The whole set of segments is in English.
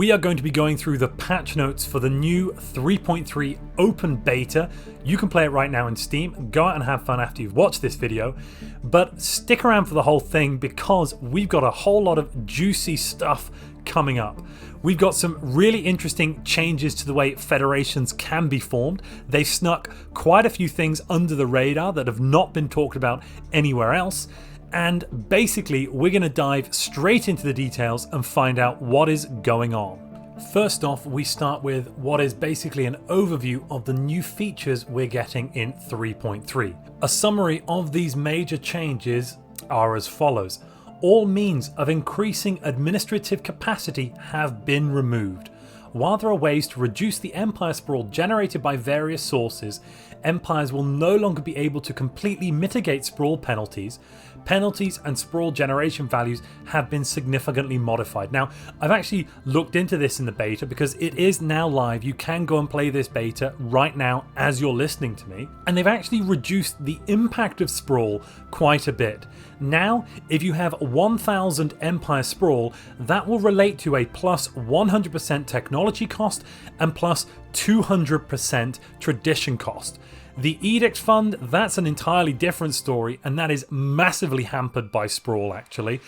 we are going to be going through the patch notes for the new 3.3 open beta. You can play it right now in Steam. Go out and have fun after you've watched this video, but stick around for the whole thing because we've got a whole lot of juicy stuff coming up. We've got some really interesting changes to the way federations can be formed. They've snuck quite a few things under the radar that have not been talked about anywhere else. And basically, we're going to dive straight into the details and find out what is going on. First off, we start with what is basically an overview of the new features we're getting in 3.3. A summary of these major changes are as follows. All means of increasing administrative capacity have been removed. While there are ways to reduce the empire sprawl generated by various sources, empires will no longer be able to completely mitigate sprawl penalties. Penalties and sprawl generation values have been significantly modified. Now, I've actually looked into this in the beta because it is now live. You can go and play this beta right now as you're listening to me. And they've actually reduced the impact of sprawl quite a bit. Now, if you have 1000 empire sprawl, that will relate to a plus 100% technology cost and plus 200% tradition cost. The Edict Fund, that's an entirely different story, and that is massively hampered by sprawl actually.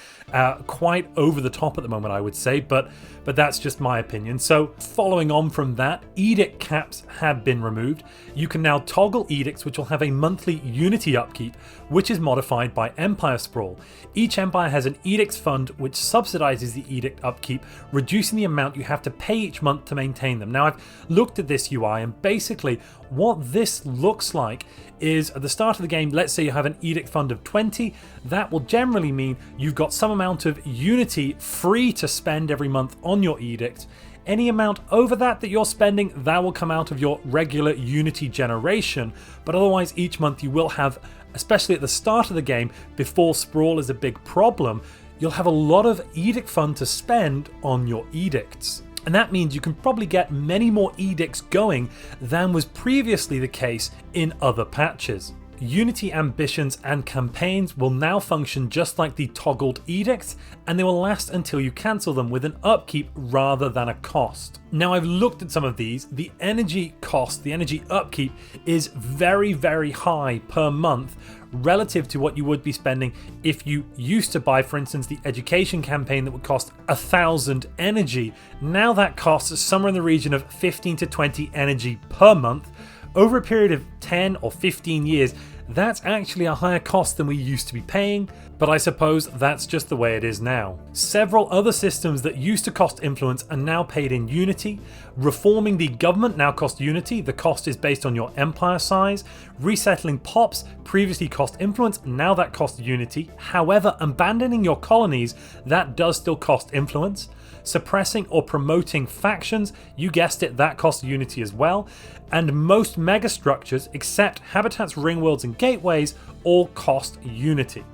Quite over the top at the moment, I would say, but that's just my opinion. So following on from that, edict caps have been removed. You can now toggle edicts which will have a monthly unity upkeep, which is modified by empire sprawl. Each empire has an edicts fund which subsidizes the edict upkeep, reducing the amount you have to pay each month to maintain them. Now, I've looked at this UI, and basically what this looks like is at the start of the game, let's say you have an edict fund of 20, that will generally mean you've got some amount of unity free to spend every month on your edict. Any amount over that you're spending, that will come out of your regular unity generation, but otherwise each month you will have, especially at the start of the game, before sprawl is a big problem, you'll have a lot of edict fund to spend on your edicts. And that means you can probably get many more edicts going than was previously the case in other patches. Unity ambitions and campaigns will now function just like the toggled edicts, and they will last until you cancel them with an upkeep rather than a cost. Now, I've looked at some of these. The energy cost, the energy upkeep, is very, very high per month relative to what you would be spending if you used to buy, for instance, the education campaign that would cost 1000 energy. Now that costs somewhere in the region of 15 to 20 energy per month. Over a period of 10 or 15 years, that's actually a higher cost than we used to be paying, but I suppose that's just the way it is now. Several other systems that used to cost influence are now paid in unity. Reforming the government now costs unity, the cost is based on your empire size. Resettling pops previously cost influence, now that costs unity. However, abandoning your colonies, that does still cost influence. Suppressing or promoting factions, you guessed it, that costs unity as well. And most megastructures, except habitats, ringworlds and gateways, all cost unity.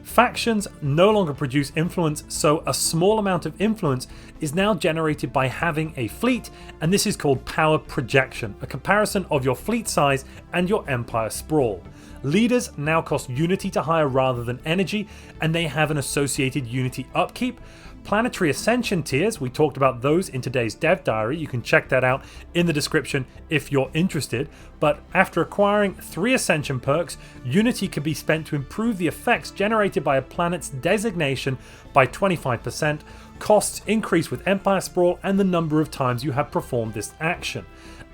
Factions no longer produce influence, so a small amount of influence is now generated by having a fleet, and this is called power projection, a comparison of your fleet size and your empire sprawl. Leaders now cost unity to hire rather than energy, and they have an associated unity upkeep. Planetary ascension tiers, we talked about those in today's dev diary. You can check that out in the description if you're interested. But after acquiring 3 ascension perks, unity can be spent to improve the effects generated by a planet's designation by 25%. Costs increase with empire sprawl and the number of times you have performed this action.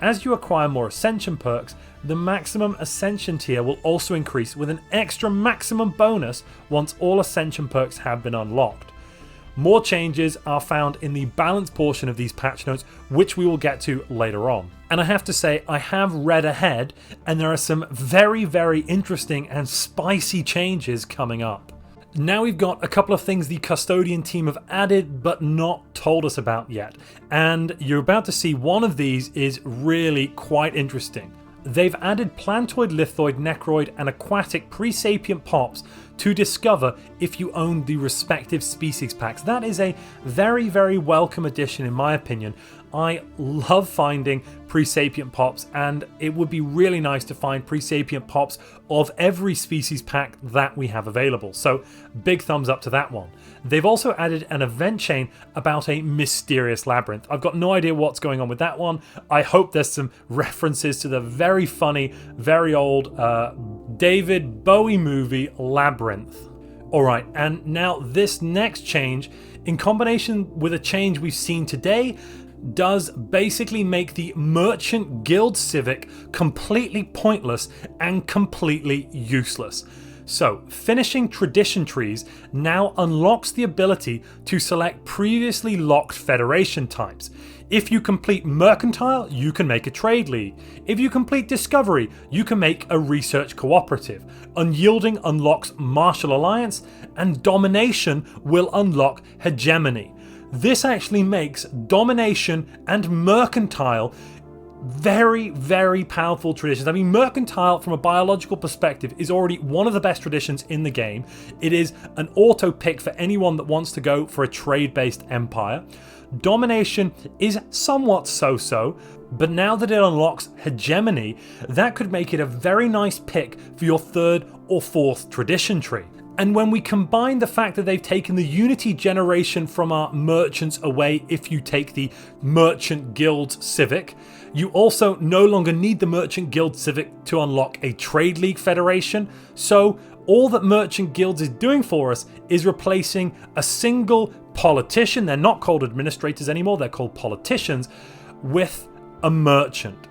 As you acquire more ascension perks, the maximum ascension tier will also increase with an extra maximum bonus once all ascension perks have been unlocked. More changes are found in the balance portion of these patch notes, which we will get to later on. And I have to say, I have read ahead, and there are some very, very interesting and spicy changes coming up. Now we've got a couple of things the custodian team have added but not told us about yet, and you're about to see one of these is really quite interesting. They've added plantoid, lithoid, necroid and aquatic pre-sapient pops to discover if you own the respective species packs. That is a very, very welcome addition in my opinion. I love finding pre-sapient pops, and it would be really nice to find pre-sapient pops of every species pack that we have available. So big thumbs up to that one. They've also added an event chain about a mysterious labyrinth. I've got no idea what's going on with that one. I hope there's some references to the very funny, very old David Bowie movie Labyrinth. Alright, and now this next change, in combination with a change we've seen today, does basically make the Merchant Guild Civic completely pointless and completely useless. So, finishing tradition trees now unlocks the ability to select previously locked Federation types. If you complete Mercantile, you can make a Trade League. If you complete Discovery, you can make a Research Cooperative. Unyielding unlocks Martial Alliance, and Domination will unlock Hegemony. This actually makes Domination and Mercantile very, very powerful traditions. I mean, Mercantile from a biological perspective is already one of the best traditions in the game. It is an auto pick for anyone that wants to go for a trade-based empire. Domination is somewhat so-so, but now that it unlocks Hegemony, that could make it a very nice pick for your third or fourth tradition tree. And when we combine the fact that they've taken the Unity generation from our merchants away if you take the Merchant Guild Civic, you also no longer need the Merchant Guild Civic to unlock a Trade League Federation. So all that Merchant Guilds is doing for us is replacing a single politician, they're not called administrators anymore, they're called politicians, with a merchant.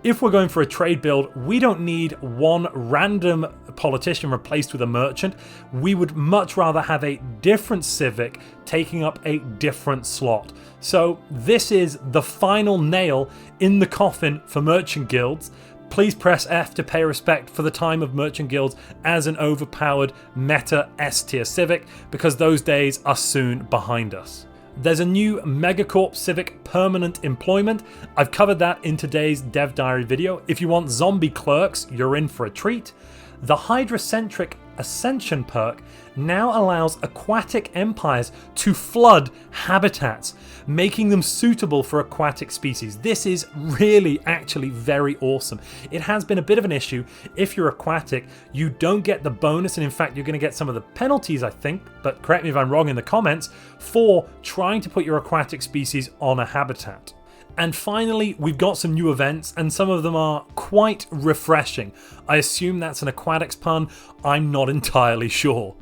If we're going for a trade build, we don't need one random politician replaced with a merchant. We would much rather have a different civic taking up a different slot. So this is the final nail in the coffin for merchant guilds. Please press F to pay respect for the time of merchant guilds as an overpowered meta S tier civic, because those days are soon behind us. There's a new Megacorp Civic permanent employment. I've covered that in today's Dev Diary video. If you want zombie clerks, you're in for a treat. The Hydrocentric Ascension perk now allows aquatic empires to flood habitats, making them suitable for aquatic species. This is really actually very awesome. It has been a bit of an issue. If you're aquatic, you don't get the bonus, and in fact you're going to get some of the penalties, I think, but correct me if I'm wrong in the comments, for trying to put your aquatic species on a habitat. And finally, we've got some new events, and some of them are quite refreshing. I assume that's an aquatics pun, I'm not entirely sure.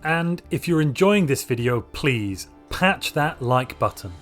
And if you're enjoying this video, please patch that like button.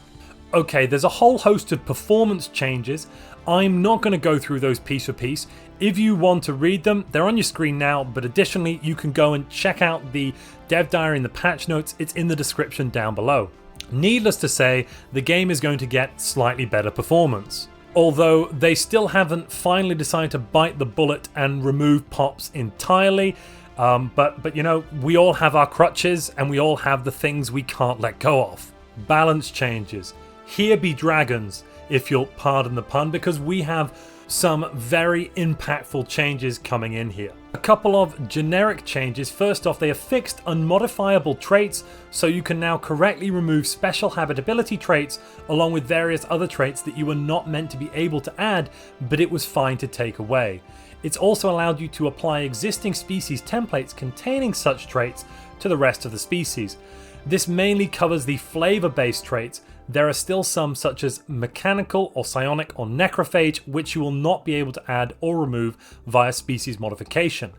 Okay, there's a whole host of performance changes. I'm not going to go through those piece for piece. If you want to read them, they're on your screen now, but additionally, you can go and check out the Dev Diary and the patch notes. It's in the description down below. Needless to say, the game is going to get slightly better performance. Although they still haven't finally decided to bite the bullet and remove pops entirely. But you know, we all have our crutches and we all have the things we can't let go of. Balance changes. Here be dragons, if you'll pardon the pun, because we have some very impactful changes coming in here. A couple of generic changes. First off, they have fixed unmodifiable traits, so you can now correctly remove special habitability traits along with various other traits that you were not meant to be able to add, but it was fine to take away. It's also allowed you to apply existing species templates containing such traits to the rest of the species. This mainly covers the flavor-based traits. There are still some such as mechanical or psionic or necrophage, which you will not be able to add or remove via species modification.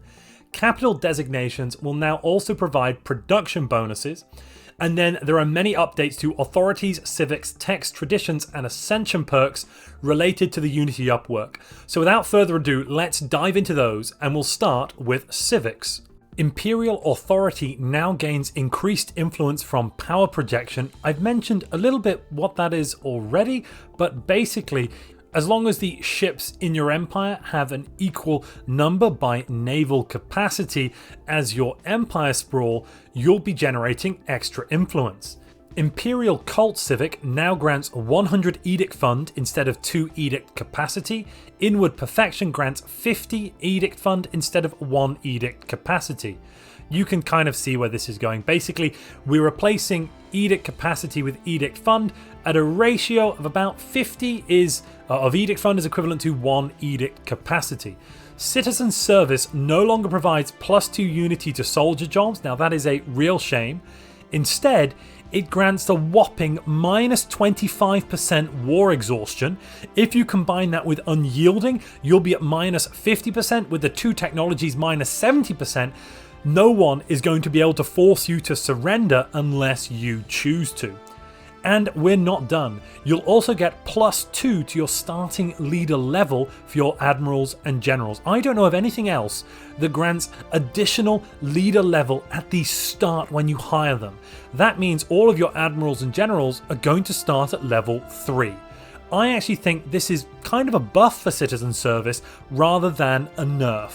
Capital designations will now also provide production bonuses. And then there are many updates to authorities, civics, text, traditions, and ascension perks related to the Unity Upwork. So without further ado, let's dive into those, and we'll start with civics. Imperial authority now gains increased influence from power projection. I've mentioned a little bit what that is already, but basically, as long as the ships in your empire have an equal number by naval capacity as your empire sprawl, you'll be generating extra influence. Imperial Cult Civic now grants 100 Edict Fund instead of 2 Edict capacity. Inward Perfection grants 50 Edict Fund instead of 1 Edict capacity. you can kind of see where this is going. Basically, we're replacing edict capacity with edict fund at a ratio of about 50 of edict fund is equivalent to 1 edict capacity. Citizen service no longer provides +2 unity to soldier jobs. Now that is a real shame. Instead, it grants a whopping -25% war exhaustion. If you combine that with unyielding, you'll be at -50%, with the two technologies -70%. No one is going to be able to force you to surrender unless you choose to. And we're not done. You'll also get +2 to your starting leader level for your admirals and generals. I don't know of anything else that grants additional leader level at the start when you hire them. That means all of your admirals and generals are going to start at level 3. I actually think this is kind of a buff for citizen service rather than a nerf.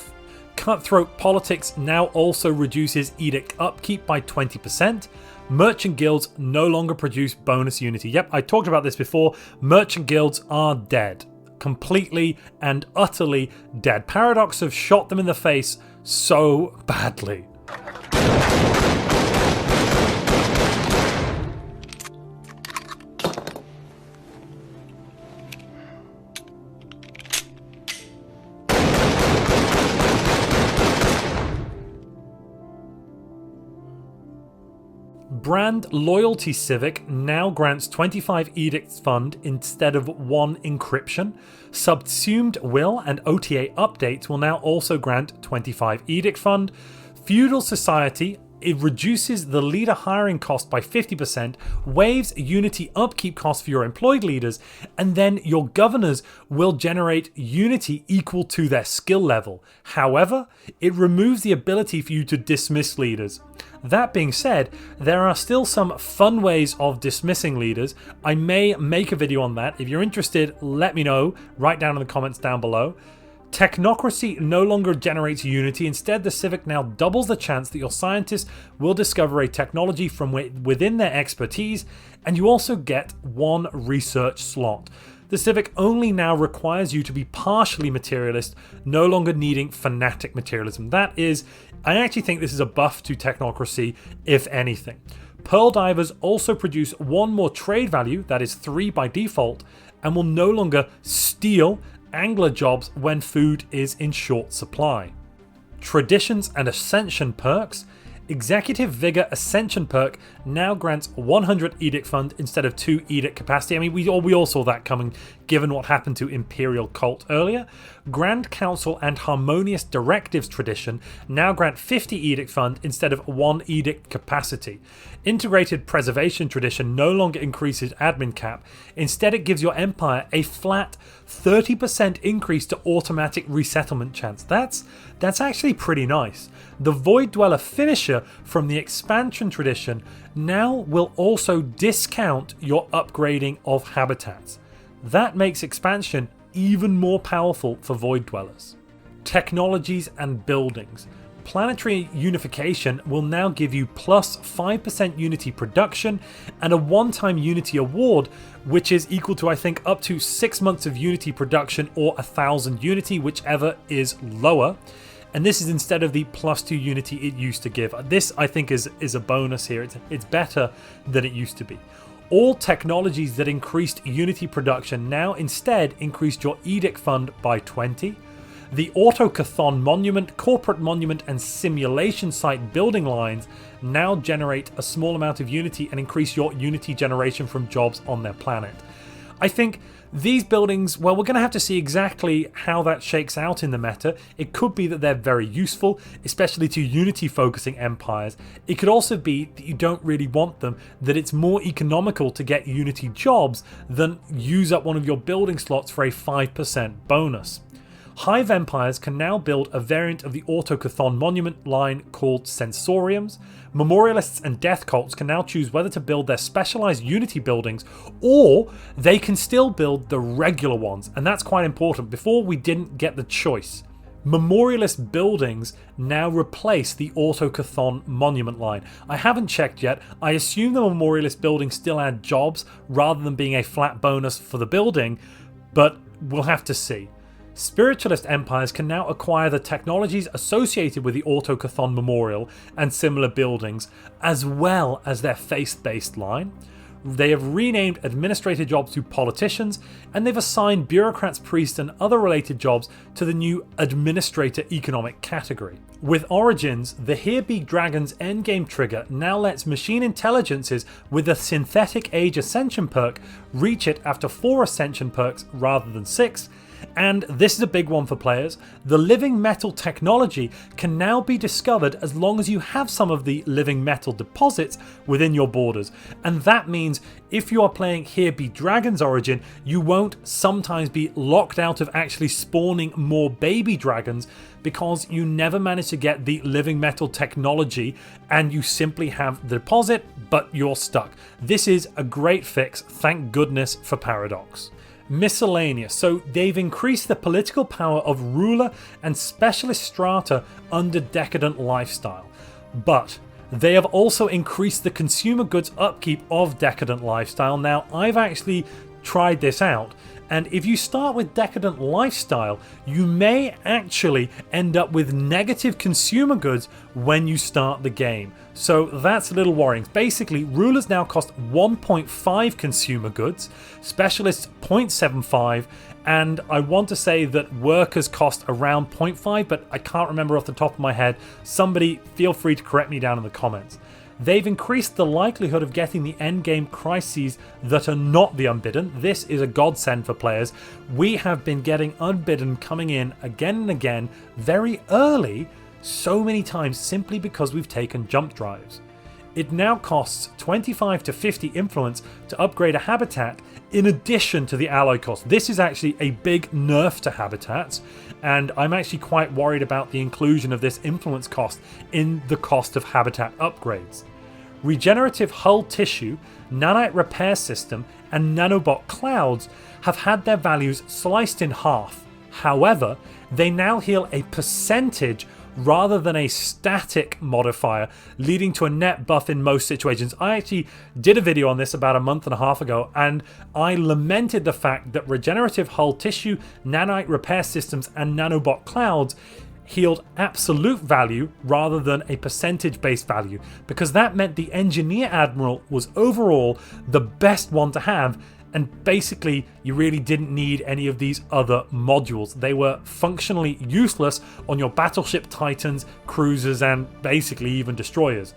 Cutthroat politics now also reduces edict upkeep by 20%. Merchant guilds no longer produce bonus unity. Yep, I talked about this before. Merchant guilds are dead. Completely and utterly dead. Paradox have shot them in the face so badly. Brand Loyalty Civic now grants 25 Edicts Fund instead of 1 encryption. Subsumed Will and OTA updates will now also grant 25 Edict Fund. Feudal Society, it reduces the leader hiring cost by 50%, waives unity upkeep costs for your employed leaders, and then your governors will generate unity equal to their skill level. However, it removes the ability for you to dismiss leaders. That being said, there are still some fun ways of dismissing leaders. I may make a video on that. If you're interested, let me know. Write down in the comments down below. Technocracy no longer generates unity. Instead, the Civic now doubles the chance that your scientists will discover a technology from within their expertise, and you also get 1 research slot. The Civic only now requires you to be partially materialist, no longer needing fanatic materialism. I actually think this is a buff to technocracy, if anything. Pearl Divers also produce 1 more trade value, that is 3 by default, and will no longer steal angler jobs when food is in short supply. Traditions and Ascension perks. Executive Vigor Ascension perk now grants 100 Edict Fund instead of 2 Edict Capacity. I mean, we all saw that coming given what happened to Imperial Cult earlier. Grand Council and Harmonious Directives Tradition now grant 50 Edict Fund instead of 1 Edict Capacity. Integrated Preservation Tradition no longer increases admin cap. Instead, it gives your empire a flat 30% increase to automatic resettlement chance. That's actually pretty nice. The Void Dweller Finisher from the Expansion Tradition now will also discount your upgrading of habitats. That makes expansion even more powerful for Void Dwellers. Technologies and buildings. Planetary Unification will now give you plus 5% Unity production and a one-time Unity award, which is equal to, I think, up to 6 months of Unity production or 1,000 Unity, whichever is lower. And this is instead of the +2 Unity it used to give. This, I think, is a bonus here. It's better than it used to be. All technologies that increased Unity production now instead increased your Edict Fund by 20. The Autocathon Monument, Corporate Monument, and Simulation Site building lines now generate a small amount of Unity and increase your Unity generation from jobs on their planet. I think these buildings, well, we're going to have to see exactly how that shakes out in the meta. It could be that they're very useful, especially to Unity-focusing empires. It could also be that you don't really want them, that it's more economical to get Unity jobs than use up one of your building slots for a 5% bonus. Hive empires can now build a variant of the Autocathon Monument line called Sensoriums. Memorialists and death cults can now choose whether to build their specialized Unity buildings, or they can still build the regular ones, and that's quite important. Before, we didn't get the choice. Memorialist buildings now replace the Autocathon Monument line. I haven't checked yet. I assume the Memorialist buildings still add jobs rather than being a flat bonus for the building, but we'll have to see. Spiritualist empires can now acquire the technologies associated with the Autochthon Memorial and similar buildings, as well as their faith-based line. They have renamed administrator jobs to politicians, and they've assigned bureaucrats, priests, and other related jobs to the new administrator economic category. With Origins, the Here Be Dragons endgame trigger now lets machine intelligences with a synthetic age ascension perk reach it after 4 ascension perks rather than 6. And this is a big one for players. The living metal technology can now be discovered as long as you have some of the living metal deposits within your borders. And that means if you are playing Here Be Dragons Origin, you won't sometimes be locked out of actually spawning more baby dragons because you never manage to get the living metal technology and you simply have the deposit, but you're stuck. This is a great fix, thank goodness for Paradox. Miscellaneous. So they've increased the political power of ruler and specialist strata under Decadent Lifestyle, but they have also increased the consumer goods upkeep of Decadent Lifestyle. Now, I've actually tried this out, and if you start with Decadent Lifestyle, you may actually end up with negative consumer goods when you start the game. So that's a little worrying. Basically, rulers now cost 1.5 consumer goods, specialists 0.75, and I want to say that workers cost around 0.5, but I can't remember off the top of my head. Somebody feel free to correct me down in the comments. They've increased the likelihood of getting the endgame crises that are not the Unbidden. This is a godsend for players. We have been getting Unbidden coming in again and again very early, so many times simply because we've taken jump drives. It now costs 25 to 50 influence to upgrade a habitat in addition to the alloy cost. This is actually a big nerf to habitats, and I'm actually quite worried about the inclusion of this influence cost in the cost of habitat upgrades. Regenerative hull tissue, nanite repair system, and nanobot clouds have had their values sliced in half. However, they now heal a percentage rather than a static modifier, leading to a net buff in most situations. I actually did a video on this about a month and a half ago, and I lamented the fact that regenerative hull tissue, nanite repair systems, and nanobot clouds healed absolute value rather than a percentage based value, because that meant the engineer admiral was overall the best one to have, and basically you really didn't need any of these other modules. They were functionally useless on your battleship titans, cruisers, and basically even destroyers.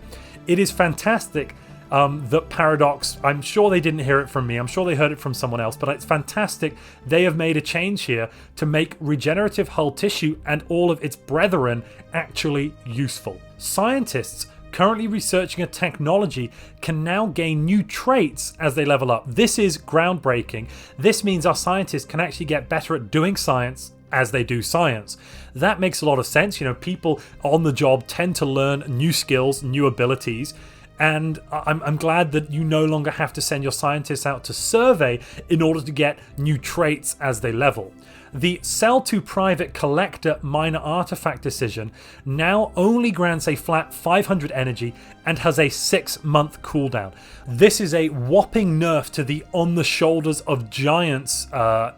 It is fantastic that Paradox, I'm sure they didn't hear it from me, I'm sure they heard it from someone else, but it's fantastic they have made a change here to make regenerative hull tissue and all of its brethren actually useful. Scientists currently researching a technology can now gain new traits as they level up. This is groundbreaking. This means our scientists can actually get better at doing science as they do science. That makes a lot of sense. You know, people on the job tend to learn new skills, new abilities, and I'm glad that you no longer have to send your scientists out to survey in order to get new traits as they level. The sell to private collector minor artifact decision now only grants a flat 500 energy and has a 6-month cooldown. This is a whopping nerf to the on the shoulders of giants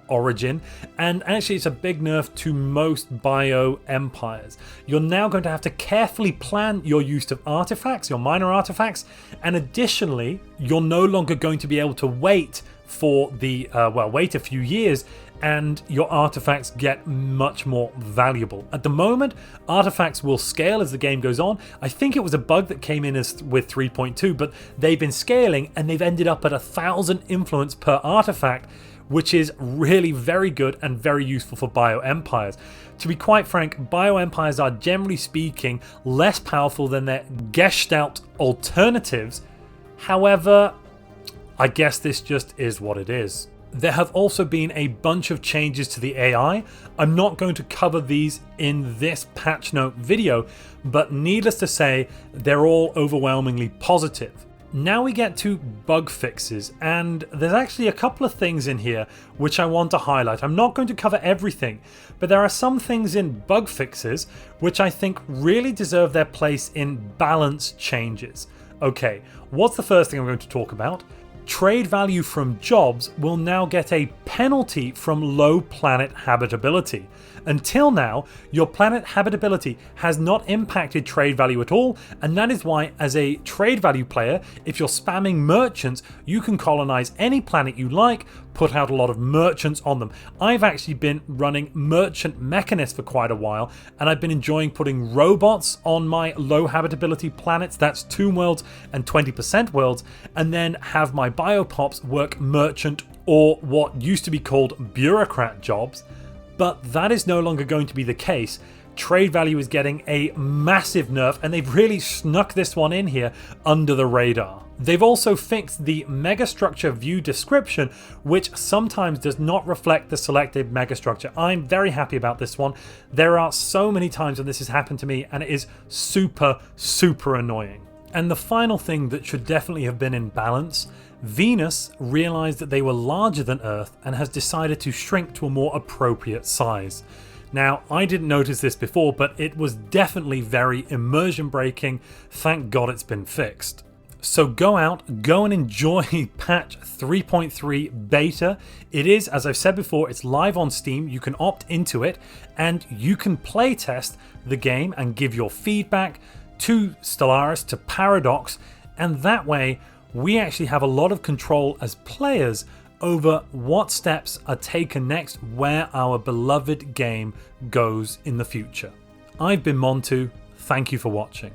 origin, and actually it's a big nerf to most bio empires. You're now going to have to carefully plan your use of artifacts, your minor artifacts, and additionally you're no longer going to be able to wait for the wait a few years and your artifacts get much more valuable. At the moment, artifacts will scale as the game goes on. I think it was a bug that came in with 3.2, but they've been scaling and they've ended up at 1,000 influence per artifact, which is really very good and very useful for bio empires. To be quite frank, bio empires are generally speaking less powerful than their Gestalt alternatives. However, I guess this just is what it is. There have also been a bunch of changes to the AI. I'm not going to cover these in this patch note video, but needless to say, they're all overwhelmingly positive. Now we get to bug fixes, and there's actually a couple of things in here which I want to highlight. I'm not going to cover everything, but there are some things in bug fixes which I think really deserve their place in balance changes. Okay, what's the first thing I'm going to talk about? trade value from jobs will now get a penalty from low planet habitability. Until now, your planet habitability has not impacted trade value at all, and that is why, as a trade value player, if you're spamming merchants, you can colonize any planet you like, put out a lot of merchants on them. I've actually been running merchant mechanists for quite a while, and I've been enjoying putting robots on my low habitability planets, that's 2 worlds and 20% worlds, and then have my biopops work merchant or what used to be called bureaucrat jobs. But that is no longer going to be the case. Trade value is getting a massive nerf, and they've really snuck this one in here under the radar. They've also fixed the megastructure view description, which sometimes does not reflect the selected megastructure. I'm very happy about this one. There are so many times when this has happened to me, and it is super, super annoying. And the final thing that should definitely have been in balance, Venus realized that they were larger than Earth and has decided to shrink to a more appropriate size. Now, I didn't notice this before, but it was definitely very immersion breaking. Thank God it's been fixed. So go and enjoy patch 3.3 beta. It is, as I've said before, it's live on Steam. You can opt into it and you can play test the game and give your feedback to Stellaris, to Paradox, and that way we actually have a lot of control as players over what steps are taken next, where our beloved game goes in the future. I've been Montu. Thank you for watching.